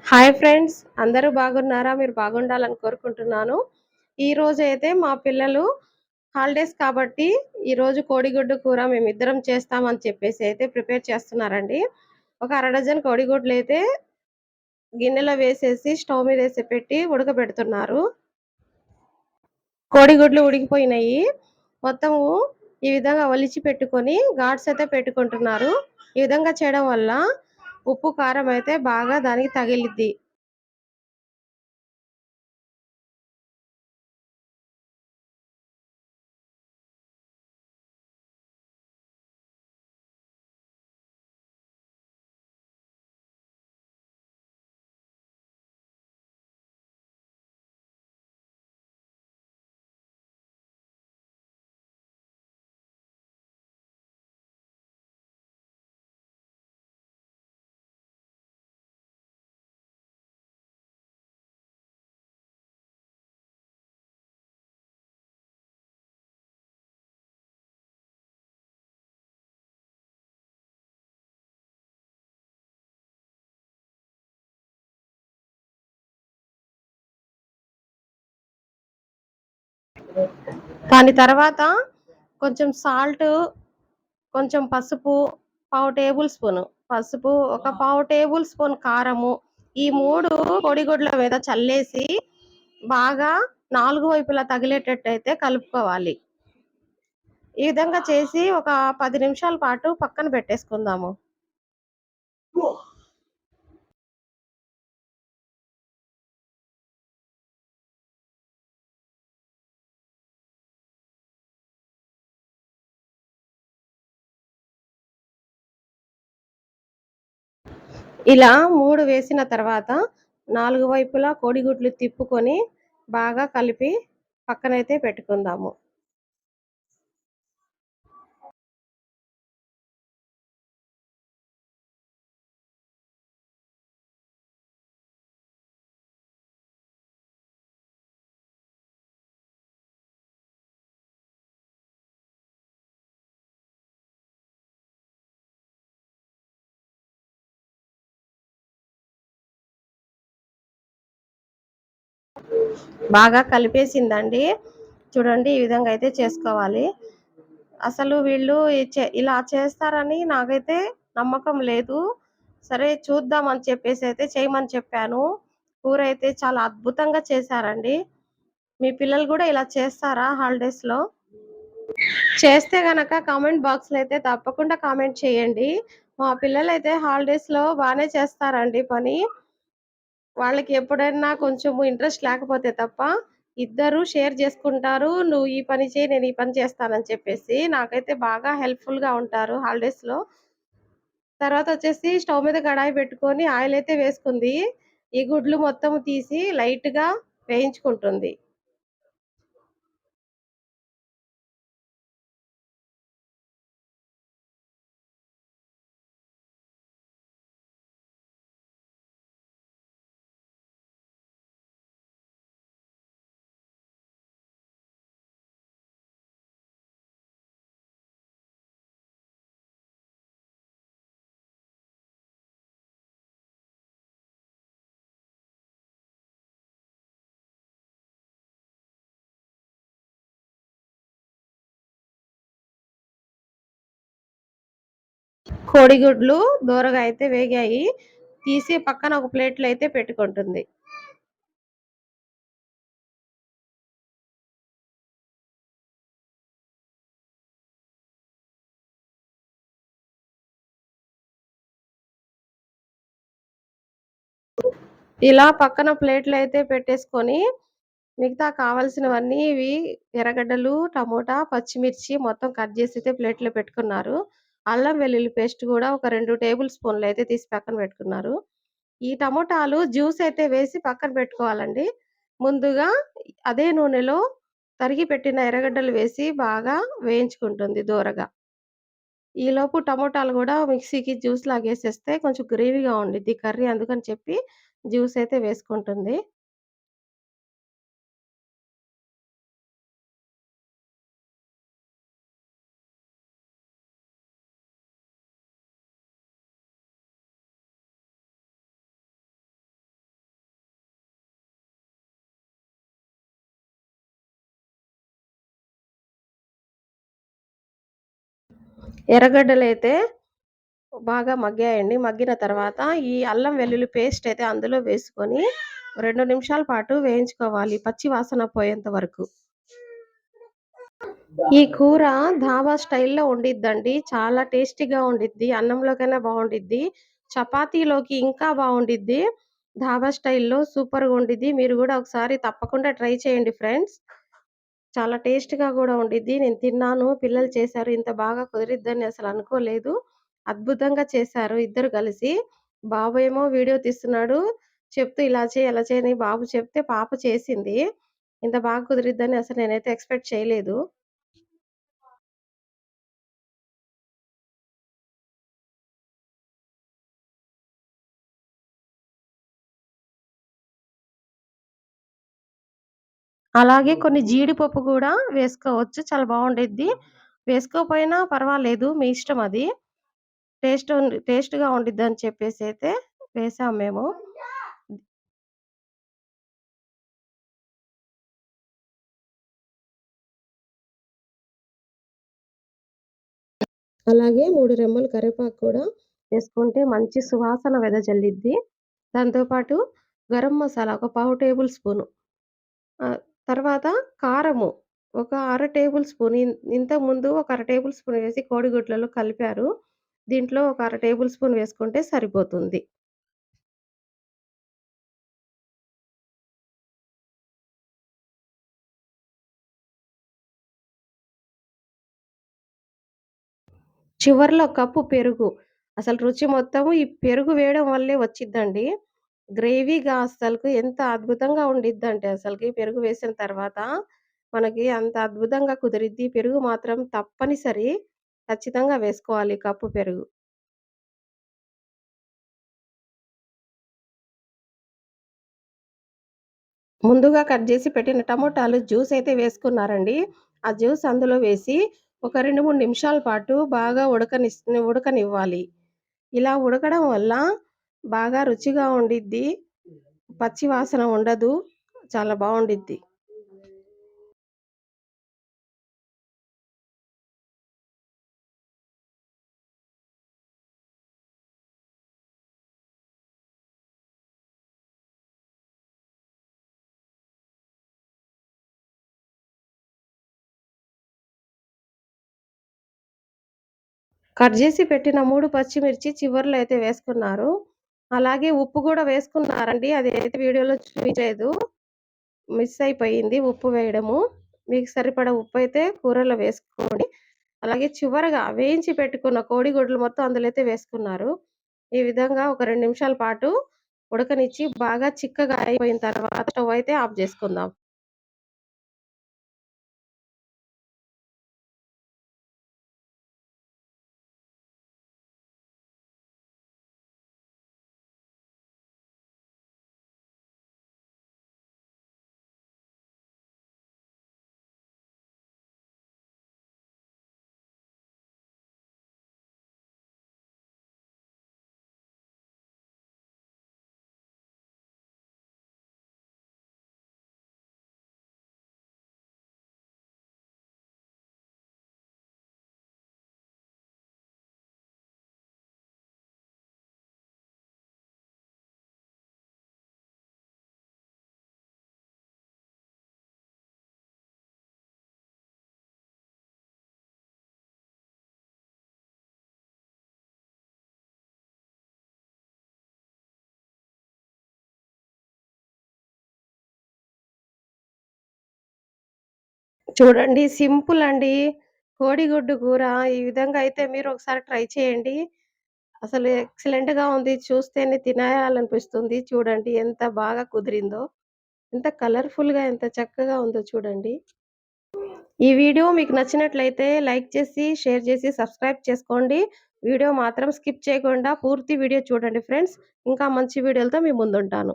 Hi friends, అందరూ బాగున్నారా? మీరు బాగుండాలని కోరుకుంటున్నాను. ఈరోజైతే మా పిల్లలు హాలిడేస్ కాబట్టి ఈరోజు కోడిగుడ్డు కూర మేమిద్దరం చేస్తామని చెప్పేసి అయితే ప్రిపేర్ చేస్తున్నారండి. ఒక అర డజన్ కోడిగుడ్లయితే గిన్నెలో వేసేసి స్టవ్ మీదేసి పెట్టి ఉడకబెడుతున్నారు. కోడిగుడ్లు ఉడికిపోయినాయి. మొత్తము ఈ విధంగా ఒలిచి పెట్టుకొని ఘాట్స్ అయితే పెట్టుకుంటున్నారు. ఈ విధంగా చేయడం వల్ల ఉప్పు, కారం అయితే బాగా దానికి తగిలిద్ది. దాని తర్వాత కొంచెం సాల్ట్, కొంచెం పసుపు, పావు టేబుల్ స్పూన్ పసుపు, ఒక పావు టేబుల్ స్పూన్ కారము, ఈ 3 పొడిగుడ్ల మీద చల్లేసి బాగా 4 వైపులా తగిలేటట్టయితే కలుపుకోవాలి. ఈ విధంగా చేసి ఒక 10 నిమిషాల పాటు పక్కన పెట్టేసుకుందాము. ఇలా 3 వేసిన తర్వాత 4 వైపులా కోడిగుడ్లు తిప్పుకొని బాగా కలిపి పక్కనైతే పెట్టుకుందాము. బాగా కలిపేసిందండి. చూడండి, ఈ విధంగా అయితే చేసుకోవాలి. అసలు వీళ్ళు ఇలా చేస్తారని నాకైతే నమ్మకం లేదు. సరే చూద్దాం అని చెప్పేసి అయితే చేయమని చెప్పాను. కూర అయితే చాలా అద్భుతంగా చేశారండి. మీ పిల్లలు కూడా ఇలా చేస్తారా హాలిడేస్‌లో? చేస్తే గనక కామెంట్ బాక్స్‌లో అయితే తప్పకుండా కామెంట్ చేయండి. మా పిల్లలైతే హాలిడేస్‌లో బానే చేస్తారండి పని. వాళ్ళకి ఎప్పుడైనా కొంచెము ఇంట్రెస్ట్ లేకపోతే తప్ప ఇద్దరు షేర్ చేసుకుంటారు. నువ్వు ఈ పని చెయ్యి, నేను ఈ పని చేస్తానని చెప్పేసి. నాకైతే బాగా హెల్ప్‌ఫుల్‌గా ఉంటారు హాలిడేస్‌లో. తర్వాతొచ్చేసి స్టవ్ మీద కడాయి పెట్టుకొని ఆయిల్ అయితే వేసుకుంది. ఈ గుడ్లు మొత్తం తీసి లైట్‌గా వేయించుకుంటుంది. కోడిగుడ్లు దోరగా అయితే వేగాయి. తీసి పక్కన ఒక ప్లేట్‌లో అయితే పెట్టుకుంటుంది. ఇలా పక్కన ప్లేట్‌లో అయితే పెట్టేసుకొని, మిగతా కావాల్సినవన్నీ ఇవి ఎర్రగడ్డలు, టమోటా, పచ్చిమిర్చి మొత్తం కట్ జేసైతే ప్లేట్‌లో పెట్టుకున్నారు. అల్లం వెల్లుల్లి పేస్ట్ గూడా ఒక 2 టేబుల్ స్పూన్‌లయితే తీసి పక్కన పెట్టుకున్నారు. ఈ టమోటాలు జ్యూస్ అయితే వేసి పక్కన పెట్టుకోవాలండి. ముందుగా అదే నూనెలో తరిగి పెట్టిన ఎర్రగడ్డలు వేసి బాగా వేయించుకుంటుంది దోరగా. ఈలోపు టమోటాలు గూడా మిక్సీకి జ్యూస్ లాగేసేస్తే కొంచెం గ్రేవీగా ఉండిద్ది కర్రీ, అందుకని చెప్పి జ్యూస్ అయితే వేసుకుంటుంది. ఎర్రగడ్డలైతే బాగా మగ్గాయండి. మగ్గిన తర్వాత ఈ అల్లం వెల్లుల్లి పేస్ట్ అయితే అందులో వేసుకొని 2 నిమిషాల పాటు వేయించుకోవాలి పచ్చి వాసన పోయేంత వరకు. ఈ కూర ధాబా స్టైల్‌లో ఉండిద్దండి. చాలా టేస్టీగా ఉండిద్ది. అన్నంలోకైనా బావుండిద్ది. చపాతీలోకి ఇంకా బావుండిద్ది. ధాబా స్టైల్‌లో సూపర్‌గా ఉండిద్ది. మీరు గూడా ఒకసారి తప్పకుండా ట్రై చేయండి ఫ్రెండ్స్. చాలా టేస్ట్‌గా గూడా ఉండిద్ది. నేను తిన్నాను. పిల్లలు చేశారు. ఇంత బాగా కుదిరిద్దని అసలనుకోలేదు. అద్భుతంగా చేశారు ఇద్దరు కలిసి. బాబేమో వీడియో తీస్తున్నాడు. చెప్తూ ఇలా చేయి, అలా చేయి అని బాబు చెప్తే పాప చేసింది. ఇంత బాగా కుదిరిద్దని అసలు నేనైతే ఎక్స్‌పెక్ట్ చేయలేదు. అలాగే కొన్ని జీడిపప్పు గూడా వేసుకోవచ్చు. చాలా బావుండిద్ది. వేసుకోపోయినా పర్వాలేదు. మీ ఇష్టం అది. టేస్ట్‌గా ఉండిద్దని చెప్పేసైతే వేసాం మేము. అలాగే 3 రెమ్మలు కరివేపాకు కూడా వేసుకుంటే మంచి సువాసన వెదజల్లిద్ది. దాంతో పాటు గరం మసాలా ఒక పావు టేబుల్ స్పూను. తర్వాత కారము ఒక అర టేబుల్ స్పూన్. ఇంతకుముందు ఒక అర టేబుల్ స్పూన్ వేసి కోడిగుడ్లలో కలిపారు. దీంట్లో ఒక అర టేబుల్ స్పూన్ వేసుకుంటే సరిపోతుంది. చివర్లో కప్పు పెరుగు. అసలు రుచి మొత్తము ఈ పెరుగు వేయడం వల్లే వచ్చిద్దండి. గ్రేవీగా అస్సలకి ఎంత అద్భుతంగా ఉండిద్దంటే అసలకి పెరుగు వేసిన తర్వాత, మనకి అంత అద్భుతంగా కుదిరిద్ది. పెరుగు మాత్రం తప్పనిసరి. ఖచ్చితంగా వేసుకోవాలి కప్పు పెరుగు. ముందుగా కట్ జేసి పెట్టిన టమోటాలు జ్యూస్ అయితే వేసుకున్నారండి. ఆ జ్యూస్ అందులో వేసి ఒక 2, 3 నిమిషాల పాటు బాగా ఉడకనివ్వాలి. ఇలా ఉడకడం వల్ల బాగా రుచిగా ఉండిద్ది. పచ్చి వాసన ఉండదు. చాలా బావుండిద్ది. కట్ జేసి పెట్టిన 3 పచ్చిమిర్చి చివర్లో అయితే వేసుకున్నారు. అలాగే ఉప్పు గూడా వేసుకున్నారండి. అదైతే వీడియోలో చూపించలేదు. మిస్ అయిపోయింది ఉప్పు వేయడము. మీకు సరిపడా ఉప్పైతే కూరలో వేసుకోండి. అలాగే చివరగా వేయించి పెట్టుకున్న కోడిగుడ్లు మొత్తం అందులో అయితే వేసుకున్నారు. ఈ విధంగా ఒక 2 నిమిషాల పాటు ఉడకనిచ్చి బాగా చిక్కగా అయిపోయిన తర్వాత స్టవ్ అయితే ఆఫ్ జేసుకుందాం. చూడండి సింపుల్ అండి. కోడిగుడ్డు కూర ఈ విధంగా అయితే మీరు ఒకసారి ట్రై చేయండి. అసలు ఎక్సలెంట్‌గా ఉంది. చూస్తేనే తినేయాలనిపిస్తుంది. చూడండి ఎంత బాగా కుదిరిందో. ఎంత కలర్‌ఫుల్‌గా ఎంత చక్కగా ఉందో చూడండి. ఈ వీడియో మీకు నచ్చినట్లయితే లైక్ చేసి, షేర్ చేసి, సబ్స్క్రైబ్ చేసుకోండి. వీడియో మాత్రం స్కిప్ చేయకుండా పూర్తి వీడియో చూడండి ఫ్రెండ్స్. ఇంకా మంచి వీడియోలతో మీ ముందుంటాను.